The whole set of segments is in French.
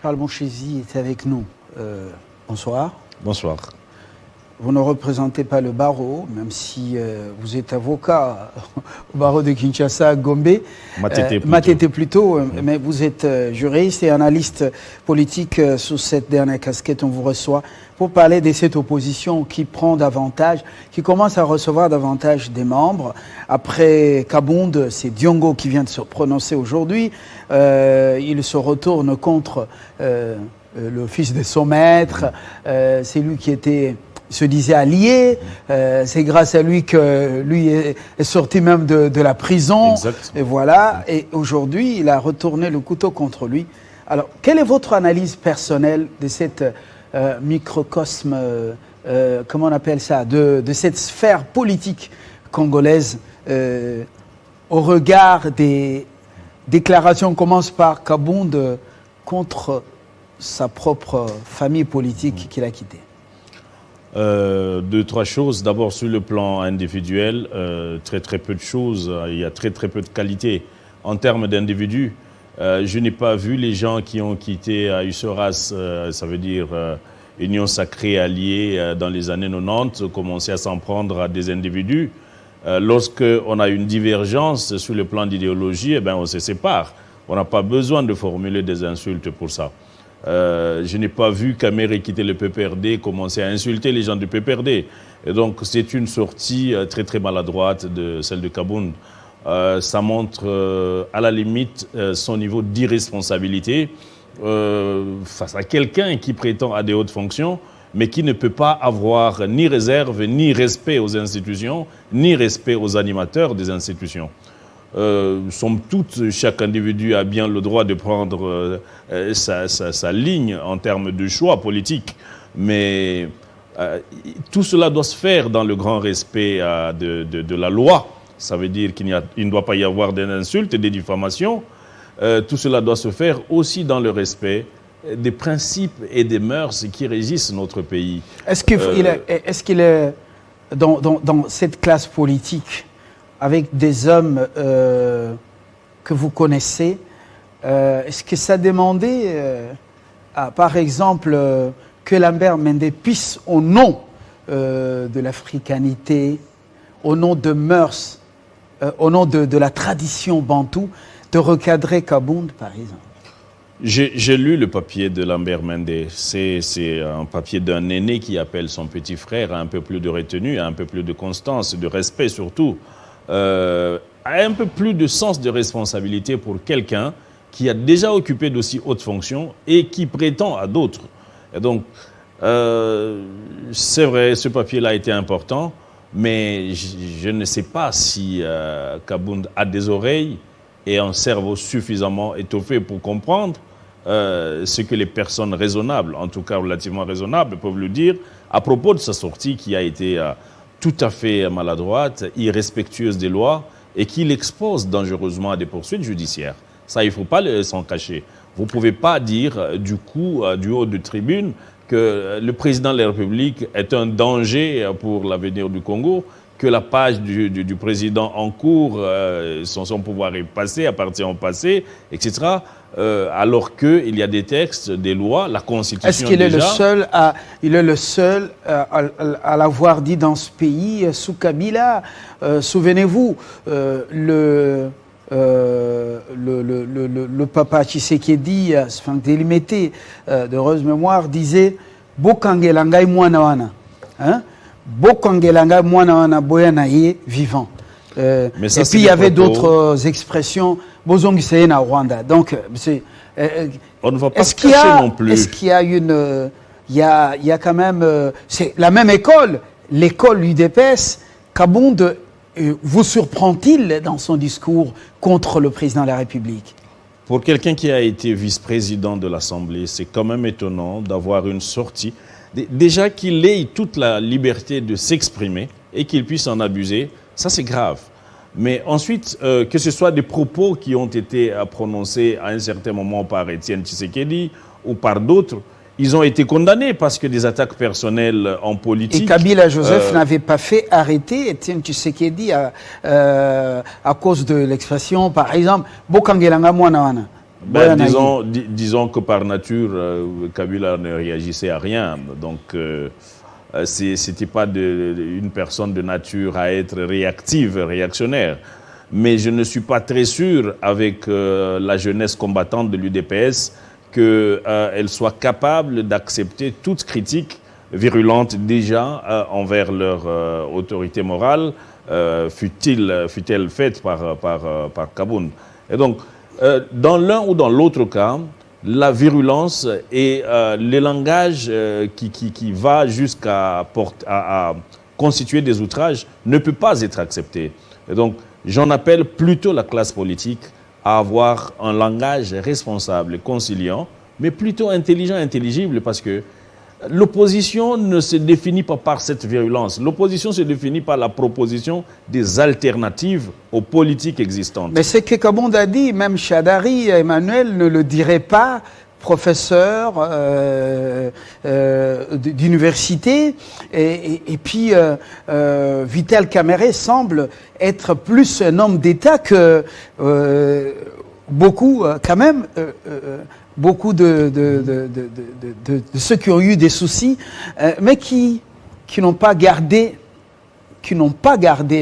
Charles Bonchézy est avec nous. Bonsoir. Bonsoir. Vous ne représentez pas le barreau, même si vous êtes avocat au barreau de Kinshasa, à Gombe. Matete plutôt, mais vous êtes juriste et analyste politique. Sous cette dernière casquette, on vous reçoit pour parler de cette opposition qui prend davantage, qui commence à recevoir davantage des membres. Après Kabound, c'est Diongo qui vient de se prononcer aujourd'hui. Il se retourne contre le fils de son maître. C'est lui qui se disait allié, c'est grâce à lui que lui est sorti même de la prison. Exact. Et voilà, et aujourd'hui, il a retourné le couteau contre lui. Alors, quelle est votre analyse personnelle de cette microcosme, comment on appelle ça, de cette sphère politique congolaise au regard des déclarations, on commence par Kabound contre sa propre famille politique qu'il a quittée? Deux, trois choses. D'abord, sur le plan individuel, très peu de choses. Il y a très peu de qualité. En termes d'individus, je n'ai pas vu les gens qui ont quitté Usoras, ça veut dire Union Sacrée Alliée, dans les années 90, commencer à s'en prendre à des individus. Lorsqu'on a une divergence sur le plan d'idéologie, on se sépare. On n'a pas besoin de formuler des insultes pour ça. Je n'ai pas vu Kamere quitter le PPRD, commencer à insulter les gens du PPRD. Et donc, c'est une sortie très maladroite de celle de Kabound. Ça montre, à la limite, son niveau d'irresponsabilité face à quelqu'un qui prétend à des hautes fonctions, mais qui ne peut pas avoir ni réserve, ni respect aux institutions, ni respect aux animateurs des institutions. Somme toute, chaque individu a bien le droit de prendre sa ligne en termes de choix politique. Mais tout cela doit se faire dans le grand respect de la loi. Ça veut dire qu'il ne doit pas y avoir d'insultes et des diffamations. Tout cela doit se faire aussi dans le respect des principes et des mœurs qui régissent notre pays. Est-ce qu'il est dans cette classe politique, avec des hommes que vous connaissez, est-ce que ça demandait, par exemple, que Lambert Mende puisse, au nom de l'africanité, au nom de mœurs, au nom de la tradition bantoue, de recadrer Kabound, par exemple? J'ai lu le papier de Lambert Mende. C'est un papier d'un aîné qui appelle son petit frère à un peu plus de retenue, à un peu plus de constance, de respect surtout. Un peu plus de sens de responsabilité pour quelqu'un qui a déjà occupé d'aussi hautes fonctions et qui prétend à d'autres. Et donc, c'est vrai, ce papier-là a été important, mais je ne sais pas si Kabound a des oreilles et un cerveau suffisamment étoffé pour comprendre ce que les personnes raisonnables, en tout cas relativement raisonnables, peuvent lui dire à propos de sa sortie qui a été tout à fait maladroite, irrespectueuse des lois et qui l'expose dangereusement à des poursuites judiciaires. Ça, il ne faut pas s'en cacher. Vous ne pouvez pas dire du coup, du haut de tribune, que le président de la République est un danger pour l'avenir du Congo, que la page du président en cours, son pouvoir est passé, appartient au passé, etc. Alors qu'il y a des textes, des lois, la Constitution. Est-ce qu'il est le seul à l'avoir dit dans ce pays, sous Kabila? Souvenez-vous, le papa Tshisekedi, délimité d'heureuse mémoire, disait « Bokangelangai mwana hein? Bokangelanga mwana wana boyana ye vivant ». Et puis il y avait d'autres expressions, Bozongiseye na Rwanda. Donc, on ne va pas se cacher non plus. Est-ce qu'il y a une... Il y a quand même... c'est la même école, l'école UDPS. Kabound vous surprend-il dans son discours contre le président de la République? Pour quelqu'un qui a été vice-président de l'Assemblée, c'est quand même étonnant d'avoir une sortie. Déjà qu'il ait toute la liberté de s'exprimer et qu'il puisse en abuser, ça c'est grave. Mais ensuite, que ce soit des propos qui ont été prononcés à un certain moment par Étienne Tshisekedi ou par d'autres, ils ont été condamnés parce que des attaques personnelles en politique... Et Kabila Joseph n'avait pas fait arrêter Étienne Tshisekedi à cause de l'expression, par exemple, Bokangelanga mwana wana. Disons que par nature, Kabila ne réagissait à rien. Donc, ce n'était pas une personne de nature à être réactive, réactionnaire. Mais je ne suis pas très sûr, avec la jeunesse combattante de l'UDPS, qu'elle soit capable d'accepter toute critique virulente déjà envers leur autorité morale, fût-elle faite par Kaboun. Et donc, dans l'un ou dans l'autre cas, la virulence et le langage qui va jusqu'à constituer des outrages ne peut pas être accepté. Et donc, j'en appelle plutôt la classe politique à avoir un langage responsable, conciliant, mais plutôt intelligent, intelligible, parce que l'opposition ne se définit pas par cette virulence. L'opposition se définit par la proposition des alternatives aux politiques existantes. Mais c'est que, comme on a dit, même Chadari, Emmanuel ne le dirait pas, professeur d'université. Et puis, Vital Kamerhe semble être plus un homme d'État que beaucoup, quand même... beaucoup de ceux qui ont eu des soucis, mais qui n'ont pas gardé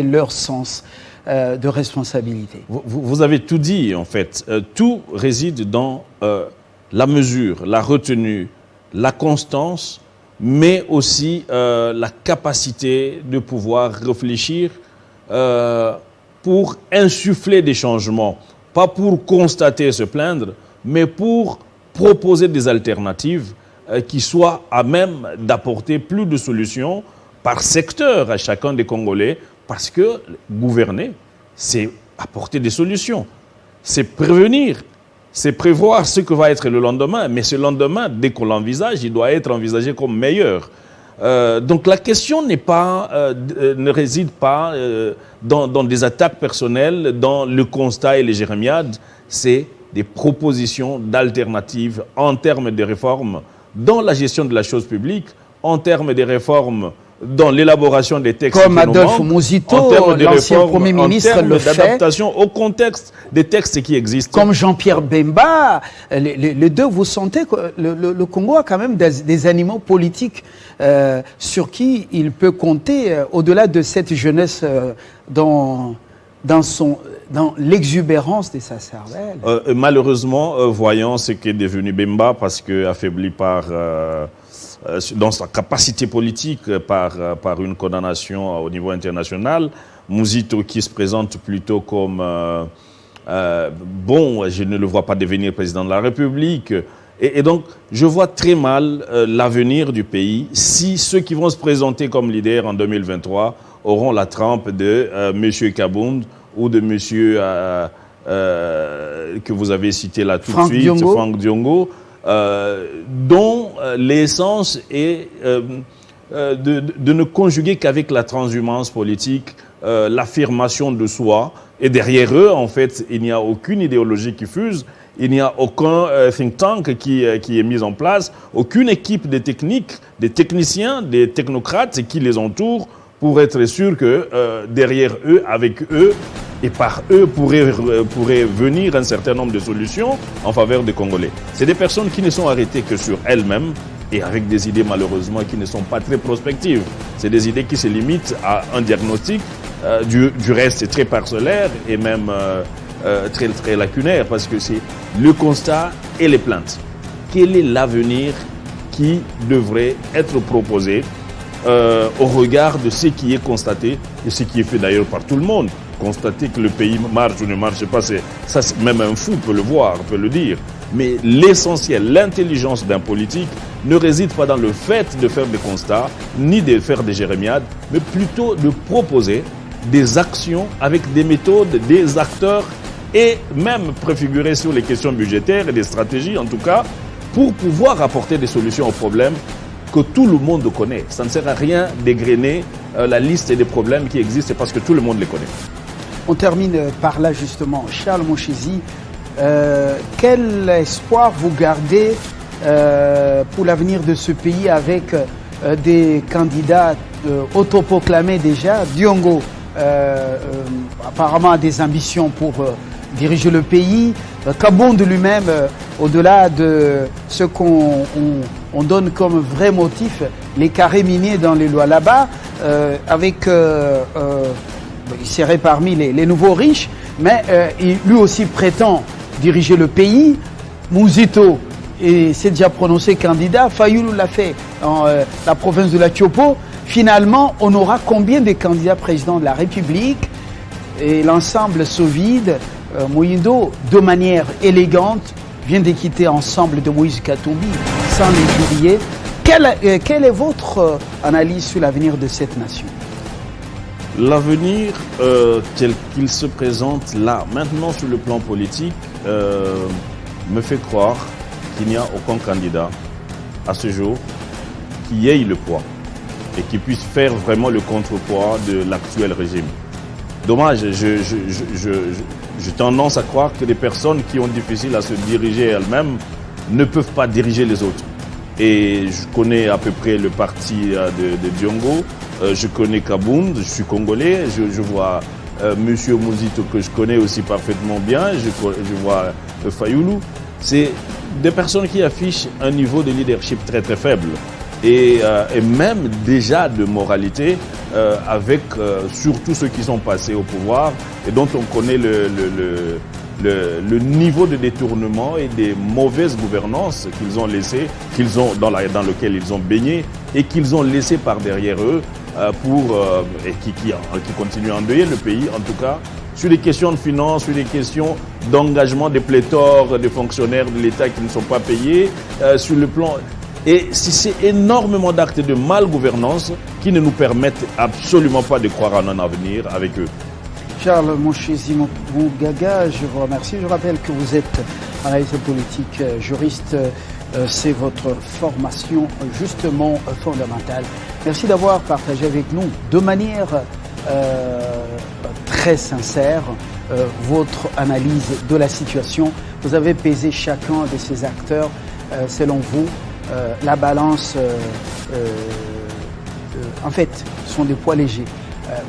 leur sens de responsabilité. Vous avez tout dit, en fait. Tout réside dans la mesure, la retenue, la constance, mais aussi la capacité de pouvoir réfléchir pour insuffler des changements, pas pour constater et se plaindre, mais pour proposer des alternatives qui soient à même d'apporter plus de solutions par secteur à chacun des Congolais, parce que gouverner, c'est apporter des solutions, c'est prévenir, c'est prévoir ce que va être le lendemain, mais ce lendemain, dès qu'on l'envisage, il doit être envisagé comme meilleur. Donc la question ne réside pas dans des attaques personnelles, dans le constat et les jérémiades, c'est des propositions d'alternatives en termes de réformes dans la gestion de la chose publique, en termes de réformes dans l'élaboration des textes comme Adolphe Muzito, l'ancien Premier ministre, le fait. D'adaptation au contexte des textes qui existent. Comme Jean-Pierre Bemba, les deux, vous sentez que le Congo a quand même des animaux politiques sur qui il peut compter au-delà de cette jeunesse dans l'exubérance de sa cervelle. Malheureusement, voyant ce qu'est devenu Bemba, parce qu'affaibli dans sa capacité politique par une condamnation au niveau international, Muzito qui se présente plutôt comme bon, je ne le vois pas devenir président de la République. Et donc, je vois très mal l'avenir du pays si ceux qui vont se présenter comme leaders en 2023 auront la trempe de M. Kabound ou de M. Que vous avez cité là tout de suite, Franck Diongo, dont l'essence est de ne conjuguer qu'avec la transhumance politique, l'affirmation de soi. Et derrière eux, en fait, il n'y a aucune idéologie qui fuse, il n'y a aucun think tank qui est mis en place, aucune équipe de techniques, des techniciens, des technocrates qui les entourent pour être sûr que derrière eux, avec eux et par eux pourrait venir un certain nombre de solutions en faveur des Congolais. C'est des personnes qui ne sont arrêtées que sur elles-mêmes et avec des idées malheureusement qui ne sont pas très prospectives. C'est des idées qui se limitent à un diagnostic, du reste très parcellaire et même très, très lacunaire parce que c'est le constat et les plaintes. Quel est l'avenir qui devrait être proposé au regard de ce qui est constaté et ce qui est fait d'ailleurs par tout le monde? Constater que le pays marche ou ne marche pas, ça même un fou peut le voir, peut le dire. Mais l'essentiel, l'intelligence d'un politique ne réside pas dans le fait de faire des constats, ni de faire des jérémiades, mais plutôt de proposer des actions avec des méthodes, des acteurs et même préfigurer sur les questions budgétaires et des stratégies en tout cas, pour pouvoir apporter des solutions aux problèmes que tout le monde connaît. Ça ne sert à rien d'égrener la liste des problèmes qui existent parce que tout le monde les connaît. On termine par là justement. Charles Monchesi, quel espoir vous gardez pour l'avenir de ce pays avec des candidats autoproclamés déjà? Diongo apparemment a des ambitions pour diriger le pays. Kabound lui-même, au-delà de ce qu'on donne comme vrai motif, les carrés miniers dans les lois là-bas, il serait parmi les nouveaux riches, mais lui aussi prétend diriger le pays. Mouzito s'est déjà prononcé candidat, Fayoulou l'a fait dans la province de la Tiopo. Finalement, on aura combien de candidats présidents de la République? Et l'ensemble Sovide, Moïndo, de manière élégante, vient de quitter ensemble de Moïse Katumbi sans l'injurier. Quelle est votre analyse sur l'avenir de cette nation? L'avenir tel qu'il se présente là, maintenant sur le plan politique, me fait croire qu'il n'y a aucun candidat à ce jour qui ait le poids et qui puisse faire vraiment le contrepoids de l'actuel régime. Dommage, j'ai tendance à croire que les personnes qui ont difficile à se diriger elles-mêmes ne peuvent pas diriger les autres. Et je connais à peu près le parti de Diongo, je connais Kabound, je suis congolais, je vois Monsieur Mouzito que je connais aussi parfaitement bien, je vois Fayoulou. C'est des personnes qui affichent un niveau de leadership très très faible et même déjà de moralité avec surtout ceux qui sont passés au pouvoir et dont on connaît le niveau de détournement et des mauvaises gouvernances qu'ils ont laissé, dans lequel ils ont baigné et qu'ils ont laissé par derrière eux et qui continuent à endeuiller le pays, en tout cas, sur les questions de finances, sur les questions d'engagement des pléthores de fonctionnaires de l'État qui ne sont pas payés, sur le plan... Et c'est énormément d'actes de malgouvernance qui ne nous permettent absolument pas de croire en un avenir avec eux. Charles Monchesi Mougaga, je vous remercie. Je rappelle que vous êtes analyste politique, juriste. C'est votre formation justement fondamentale. Merci d'avoir partagé avec nous de manière très sincère votre analyse de la situation. Vous avez pesé chacun de ces acteurs. Selon vous, la balance, en fait, sont des poids légers.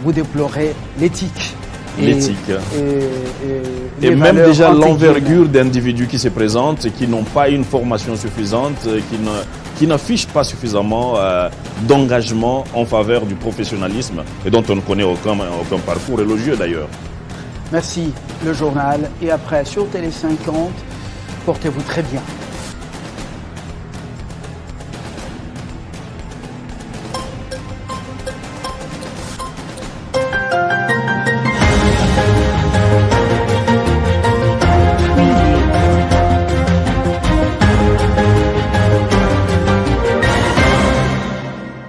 Vous déplorez l'éthique. Et même déjà l'envergure d'individus qui se présentent et qui n'ont pas une formation suffisante, qui n'affichent pas suffisamment d'engagement en faveur du professionnalisme et dont on ne connaît aucun parcours élogieux d'ailleurs. Merci, le journal. Et après, sur Télé 50, portez-vous très bien.